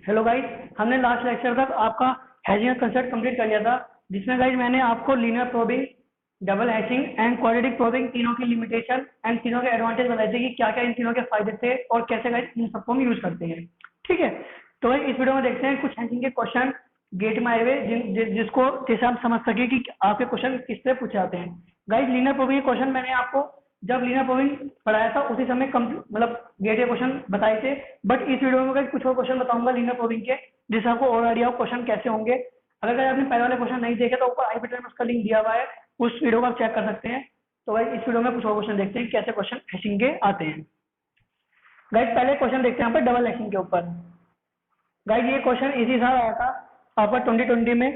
Hello guys, हमने last lecture तक आपका हैशिंग का कंसेप्ट कंप्लीट कर लिया था, जिसमें गाइस मैंने आपको linear probing, double hashing and quadratic probing तीनों की लिमिटेशन एंड तीनों के एडवांटेज बताए थे कि क्या क्या इन तीनों के फायदे थे और कैसे गाइस इन सबको हम यूज करते हैं। ठीक है, तो गाइस इस वीडियो में देखते हैं कुछ हैशिंग के क्वेश्चन गेट माय वे जिसको जैसे हम समझ सके कि आपके क्वेश्चन किस तरह पूछे जाते हैं। गाइस लीनियर प्रोबिंग के क्वेश्चन मैंने आपको जब लीनियर प्रोबिंग पढ़ाया था उसी समय कम मतलब गेट के क्वेश्चन बताए थे, बट इस वीडियो में कुछ और क्वेश्चन बताऊंगा लीनियर प्रोबिंग के, जिससे आपको और आइडिया हो क्वेश्चन कैसे होंगे। अगर आपने पहले वाले क्वेश्चन नहीं देखे तो ऊपर आई बटन में उसका लिंक दिया हुआ है, उस वीडियो को आप चेक कर सकते हैं। तो भाई इस वीडियो में कुछ और क्वेश्चन देखते हैं कैसे क्वेश्चन हैशिंग के आते हैं। गाइस पहले क्वेश्चन देखते हैं यहाँ पर डबल हैशिंग के ऊपर। गाइस ये क्वेश्चन इसी साल आया था आपका 2020 में।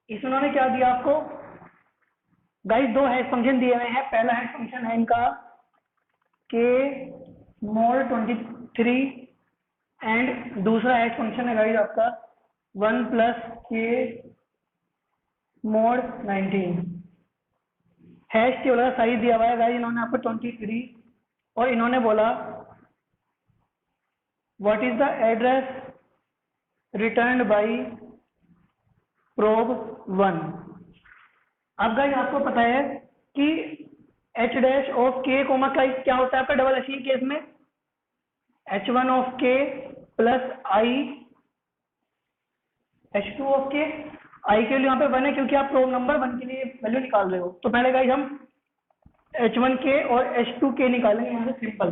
इसमें उन्होंने क्या दिया आपको, गाइस दो हैश फंक्शन दिए हुए हैं। पहला हैश फंक्शन है इनका के मोड 23 एंड दूसरा हैश फंक्शन है गाइस आपका 1 प्लस के मोड 19। हैश टेबल का साइज दिया हुआ है गाइस इन्होंने आपको 23 और इन्होंने बोला what is the address returned by probe 1। अब गाइस आपको पता है कि H dash of K comma क्या होता है आपका डबल हैशिंग केस में, h1 ऑफ के प्लस आई h2 ऑफ के। आई के लिए यहाँ पे 1 है क्योंकि आप प्रोब नंबर 1 के लिए वैल्यू निकाल रहे हो। तो पहले गाइस हम h1 के और h2 के निकालेंगे यहाँ से सिंपल।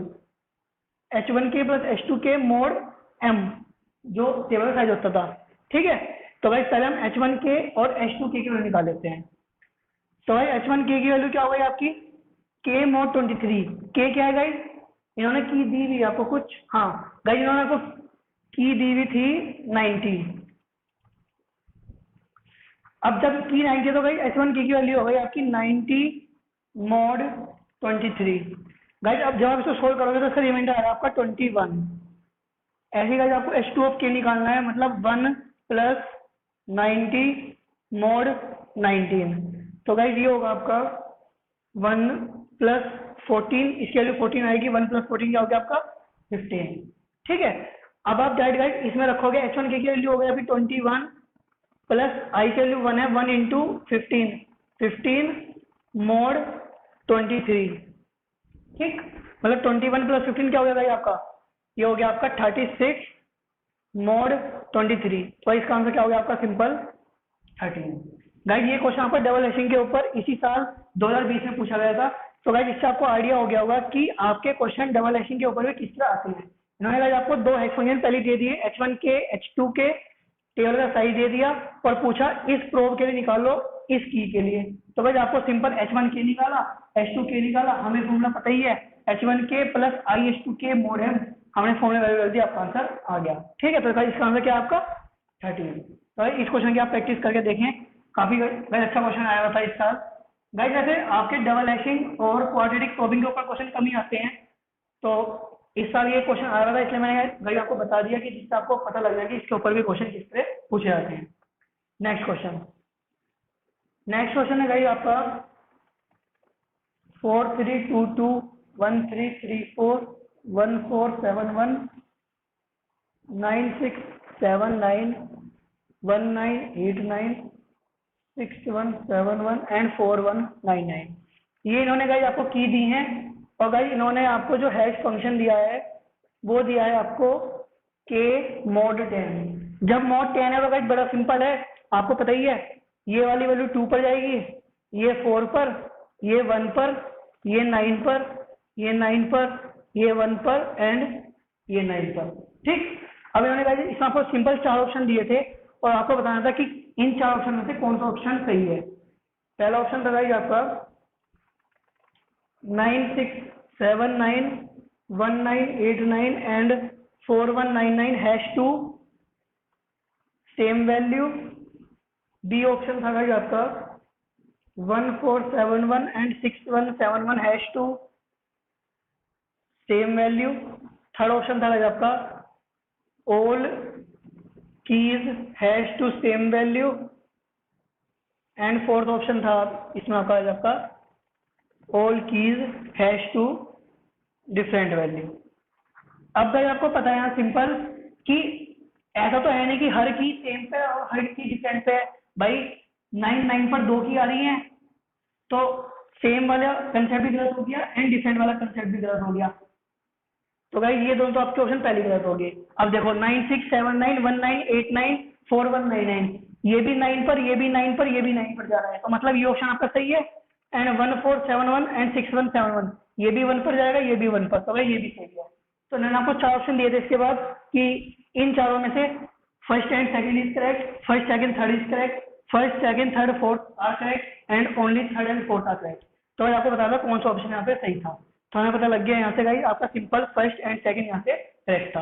h1 के प्लस h2 के मोड m जो टेबल का साइज होता था। ठीक है, तो गाइस पहले हम h1 के और h2 के वैल्यू निकाल लेते हैं। तो भाई h1 के की वैल्यू क्या हो गई आपकी k मोड 23। k क्या है गाइस, इन्होंने की दी हुई आपको कुछ, हाँ गाइस इन्होंने आपको की दी हुई थी 90। अब जब की 90 तो भाई h1 की वैल्यू हो गई आपकी 90 मोड 23। गाइस अब जब आप इसको सोल्व करोगे तो इसका रिमाइंडर आएगा आपका 21। ऐसे गाइस आपको h2 ऑफ k निकालना है, मतलब 1 प्लस 90 मोड 19। तो गाइस ये होगा आपका 1 प्लस 14, इसकी वैल्यू 14 आएगी। 1 प्लस 14 क्या हो गया आपका 15। ठीक है, अब आप डायरेक्ट गाइस इसमें रखोगे h1 की वैल्यू हो गई अभी 21 प्लस आई की वैल्यू 1 है, 1 इंटू 15, 15 मोड 23। ठीक, मतलब 21 प्लस 15 क्या हो गया भाई आपका, ये हो गया आपका 36 मोड 23। तो इसका आंसर क्या हो गया आपका सिंपल 13। गाइस ये क्वेश्चन आपका डबल हैशिंग के ऊपर इसी साल 2020 में पूछा गया था। तो गाइस इससे आपको आइडिया हो गया होगा कि आपके क्वेश्चन डबल हैशिंग के ऊपर भी किस तरह आते हैं। इन्होंने गाइस आपको दो हैश फंक्शन पहले दे दिए, h1 के h2 के, टेबल का साइज दे दिया और पूछा इस प्रोब के लिए निकालो इस की के लिए। तो गाइस आपको सिंपल h1 के निकाला, h2 के निकाला, हमें फॉर्मूला पता ही है h1 के प्लस आई h2 के मोड है, हमने फॉर्मूला वैल्यू कर दिया, आपका आंसर आ गया। ठीक है, तो गाइस इसका आंसर क्या है आपका 13। तो इस क्वेश्चन की आप प्रैक्टिस करके देखें, काफी अच्छा क्वेश्चन आया हुआ था इस साल। गाइस वैसे आपके डबल हैशिंग और क्वाड्रेटिक प्रोबिंग के ऊपर क्वेश्चन कम ही आते हैं, तो इस साल ये क्वेश्चन आ रहा था इसलिए मैंने गाइस आपको बता दिया कि जिससे आपको पता लग जाए कि इसके ऊपर भी क्वेश्चन किस तरह पूछे जाते हैं। नेक्स्ट क्वेश्चन है गाइस आपका 4322 1334 1471 9679 1989 6171 एंड 4199। ये इन्होंने गाइस आपको की दी हैं और गाइस इन्होंने आपको जो हैश फंक्शन दिया है वो दिया है आपको के मोड 10। जब मोड 10 है तो गाइस बड़ा सिंपल है, आपको पता ही है ये वाली वैल्यू 2 पर जाएगी, ये 4 पर, ये 1 पर, ये 9 पर, ये 9 पर, ये 1 पर एंड ये 9 पर। ठीक, अब इन्होंने गाइस इसमें आपको सिंपल 4 ऑप्शन दिए थे और आपको बताना था कि इन 4 ऑप्शन में से कौन सा ऑप्शन सही है। पहला ऑप्शन था गाइस आपका 9679 1989 and 4199 hash to same value. B option था गाइस आपका 1471 and 6171 hash to same value. Third option था गाइस आपका all keys hash to same value and fourth option था इसमें आपका all keys hash to different value. अब भाई आपको पता है यहाँ सिंपल कि ऐसा तो है नहीं कि हर की सेम पे और हर की डिफरेंट पे है भाई। 9 पर 2 की आ रही है तो सेम वाला कंसेप्ट भी गलत हो गया एंड डिफरेंट वाला कंसेप्ट भी गलत हो गया। तो भाई ये दोनों तो आपके ऑप्शन पहले गलत हो गए। अब देखो 967919814199, ये भी 9 पर, ये भी 9 पर, ये भी 9 पर जा रहा है, तो मतलब ये ऑप्शन आपका सही है। एंड 1471 एंड 6171, ये भी 1 पर जाएगा, ये भी 1 पर, तो भाई ये भी सही है। तो मैंने आपको 4 ऑप्शन दिए थे इसके बाद कि इन चारों में से first and second is correct, first second third is correct, first second third fourth are correct and only third and fourth are correct. तो मैं आपको बता रहा कौन सा ऑप्शन यहाँ पे सही था। तो हमें पता लग गया यहाँ से गाइस आपका सिंपल फर्स्ट एंड सेकंड यहाँ से करेक्ट था।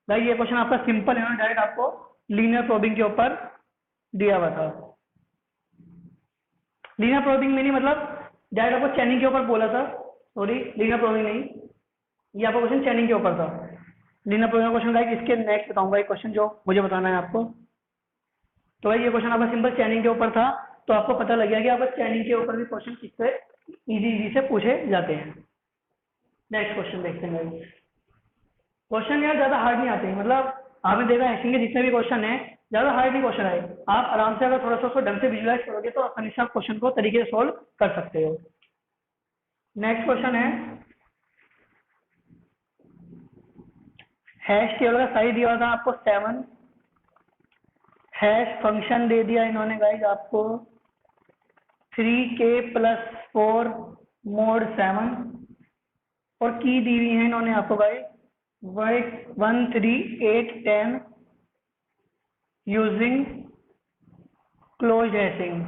गाइस ये क्वेश्चन आपका सिंपल है, डायरेक्ट आपको लीनियर प्रोबिंग के ऊपर दिया हुआ था। लीनियर प्रोबिंग में नहीं मतलब डायरेक्ट आपको चैनिंग के ऊपर बोला था, सॉरी लीनियर प्रोबिंग नहीं, ये आपका क्वेश्चन चैनिंग के ऊपर था। लीनियर प्रोबिंग क्वेश्चन गाइस इसके नेक्स्ट बताऊंगा एक क्वेश्चन जो मुझे बताना है आपको। तो भाई ये क्वेश्चन आपका सिंपल चैनिंग के ऊपर था, तो आपको पता लग गया कि आपका चैनिंग के ऊपर भी क्वेश्चन किससे इजी से पूछे जाते हैं। नेक्स्ट क्वेश्चन देखते हैं। क्वेश्चन यार ज्यादा हार्ड नहीं आते, मतलब आपने देखा हैशिंग के जितने भी क्वेश्चन है ज्यादा हार्ड नहीं क्वेश्चन आए। आप आराम से अगर थोड़ा सा उसको ढंग से विजुलाइज करोगे तो आप हमेशा क्वेश्चन को तरीके से सोल्व कर सकते हो। नेक्स्ट क्वेश्चन है, हैश टेबल का साइज दिया था आपको 7, हैश फंक्शन दे दिया इन्होंने गाइज आपको 3k+4 mod 7 और की दी हुई है इन्होंने आपको गाइज 13810 यूजिंग क्लोज हैशिंग।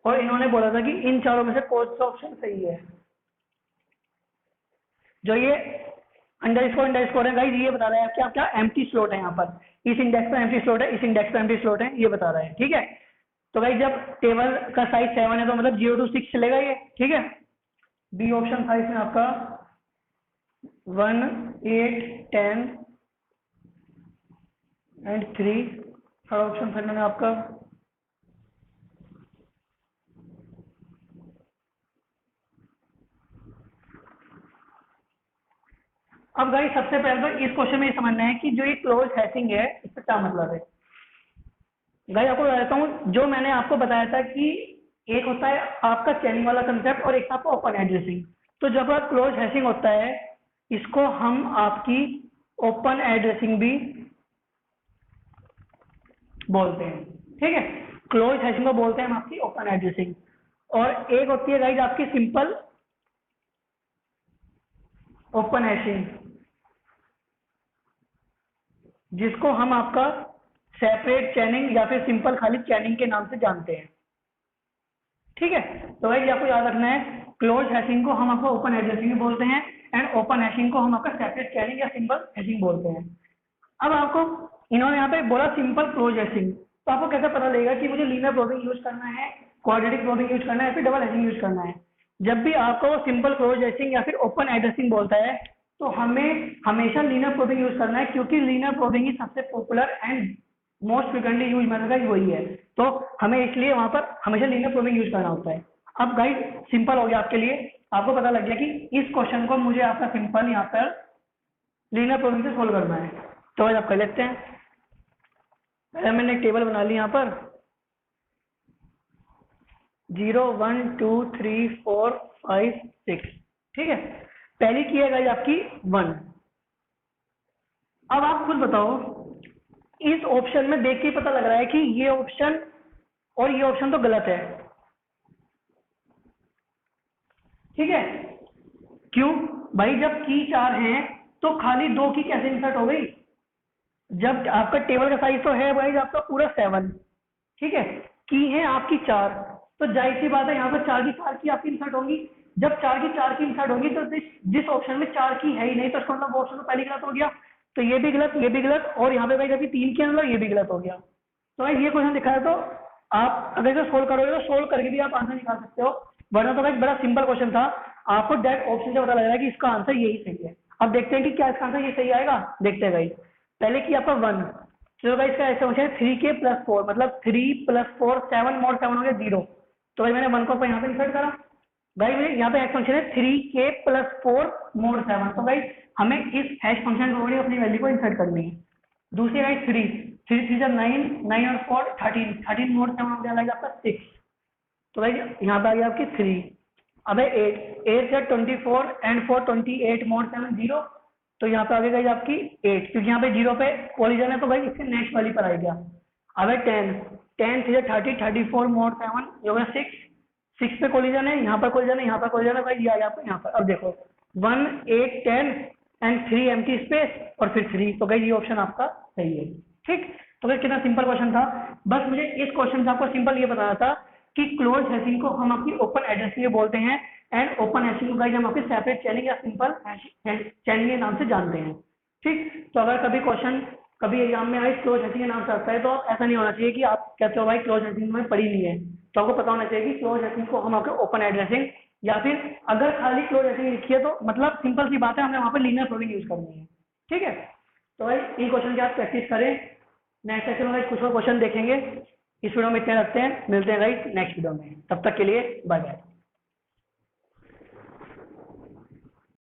और इन्होंने बोला था कि इन चारों में से कौन सा ऑप्शन सही है। जो ये अंडरस्कोर है गाइस ये बता रहा है कि आप क्या एम्प्टी स्लॉट है यहाँ पर, इस इंडेक्स पर एम्प्टी स्लॉट है, इस इंडेक्स पर एम्प्टी स्लॉट है, ये बता रहा है। ठीक है, तो भाई जब टेबल का साइज 7 है तो मतलब 0 to 6 चलेगा ये। ठीक है, बी ऑप्शन था इसमें आपका 1 8 10 एंड 3, थर्ड ऑप्शन था मैंने आपका अब गाइस सबसे पहले तो इस क्वेश्चन में ये समझना है कि जो ये क्लोज हैशिंग है इसका क्या मतलब है। गाइस आपको बताता हूँ, जो मैंने आपको बताया था कि एक होता है आपका चैनिंग वाला कंसेप्ट और एक आपका ओपन एड्रेसिंग। तो जब आप क्लोज हैशिंग होता है इसको हम आपकी ओपन एड्रेसिंग भी बोलते हैं। ठीक है, क्लोज हैशिंग को बोलते हैं हम आपकी ओपन एड्रेसिंग। और एक होती है गाइस आपकी सिंपल ओपन हैशिंग जिसको हम आपका सेपरेट चैनिंग या फिर सिंपल खाली चैनिंग के नाम से जानते हैं। ठीक है, तो भाई आपको याद रखना है क्लोज हैशिंग को हम आपको ओपन एड्रेसिंग बोलते हैं एंड ओपन हैशिंग को हम आपका सेपरेट चैनिंग या सिंपल हैशिंग बोलते हैं। अब आपको इन्होंने यहाँ पे बोला सिंपल क्लोज हैशिंग, तो आपको कैसे पता लगेगा कि मुझे लीनियर प्रोबिंग यूज करना है, क्वाड्रेटिक प्रोबिंग यूज करना है या फिर डबल हैशिंग यूज करना है। जब भी आपको वो सिंपल क्लोज हैशिंग या फिर ओपन एड्रेसिंग बोलता है तो हमें हमेशा लीनियर प्रोबिंग यूज करना है, क्योंकि लीनियर प्रोबिंग ही सबसे popular and most frequently use method वही है, तो हमें इसलिए वहां पर हमेशा लीनियर प्रोबिंग यूज करना होता है। अब गाइस सिंपल हो गया आपके लिए, आपको पता लग गया कि इस क्वेश्चन को मुझे आपका सिंपल यहाँ पर लीनियर प्रोबिंग से सोल्व करना है। तो आज आप कर लेते हैं। पहले मैंने एक टेबल बना ली यहाँ पर 0 1 2 3 4 5 6। ठीक है, पहली की है गाइस आपकी 1। अब आप खुद बताओ, इस ऑप्शन में देख के पता लग रहा है कि ये ऑप्शन और ये ऑप्शन तो गलत है। ठीक है, क्यों भाई, जब की 4 है तो खाली 2 की कैसे इंसर्ट हो गई, जब आपका टेबल का साइज तो है भाई आपका पूरा 7। ठीक है, की है आपकी 4, तो जाहिर सी बात है यहाँ पर 4 की 4 की आपकी इंसर्ट होगी। जब 4 की 4 की इंसर्ट होगी तो जिस ऑप्शन में 4 की है ही नहीं तो उसका मतलब ऑप्शन तो पहले गलत हो गया, तो ये भी गलत, ये भी गलत, और यहाँ पे भाई जब 3 की मतलब ये भी गलत हो गया। तो भाई ये क्वेश्चन दिखा है, तो आप अगर इसे सोल्व करोगे तो सोल्व करके भी आप आंसर निकाल सकते हो, वरना तो भाई बड़ा सिंपल क्वेश्चन था। आपको डायरेक्ट ऑप्शन से पता लग रहा है कि इसका आंसर यही सही है। अब देखते हैं कि क्या इसका आंसर ये सही आएगा, देखते हैं भाई। पहले की आपका 1, चलो भाई इसका ऐसा क्वेश्चन है 3k+4 मतलब 3 + 4 7 mod 7 हो गया 0। तो भाई मैंने 1 को यहाँ पे इंसर्ट करा, भाई मुझे यहाँ पे हैश फंक्शन है 3k + 4 mod 7। तो भाई हमें इस हैश फंक्शन को अपनी वैल्यू को इंसर्ट करनी है। दूसरी भाई 3 3 3 9 9 और 4 13 13 mod 7 हो जाएगा आपका 6। तो भाई यहाँ पे आ गया आपकी 3। अब है 8 8 से 24 एंड 4 28 mod 7 0। तो यहाँ पे आ गई आपकी 8, क्योंकि यहाँ पे 0 पे कोलिजन है तो भाई इससे नेक्स्ट वाली पर आएगा। अब है 10 10 से 30 34 mod 7 जो है 6 6 पे कोलिजन है, यहाँ पर कोलिजन है, यहाँ पर कोलिजन है भाई, ये आ गया आपको यहाँ पर। अब देखो 1 8 10 एंड 3 एम्प्टी स्पेस और फिर 3। तो भाई ये ऑप्शन आपका सही है। ठीक, तो भाई कितना सिंपल क्वेश्चन था। बस मुझे इस क्वेश्चन से आपको सिंपल ये बताना था कि क्लोज हैशिंग को हम आपकी ओपन एड्रेसिंग बोलते हैं, एंड ओपन हैशिंग को गाइस हम आपकी सेपरेट चैनिंग या सिंपल चैनिंग के नाम से जानते हैं। ठीक, तो अगर कभी क्वेश्चन कभी एग्जाम में आए क्लोज हैशिंग के नाम से आता है, तो ऐसा नहीं होना चाहिए कि आप कहते हो भाई क्लोज हैशिंग में पढ़ी नहीं है। तो आपको पता होना चाहिए कि क्लोज हैशिंग को हम आपके ओपन एड्रेसिंग, या फिर अगर खाली क्लोज हैशिंग लिखी है तो मतलब सिंपल सी बात है, हमने वहाँ पर लीनियर प्रोग्रामिंग यूज करनी है। ठीक है, तो भाई इन क्वेश्चन की आप प्रैक्टिस करें। नेक्स्ट सेक्शन में कुछ और क्वेश्चन देखेंगे। इस वीडियो में इतने रखते हैं, मिलते हैं गाइस नेक्स्ट वीडियो में, तब तक के लिए बाय बाय।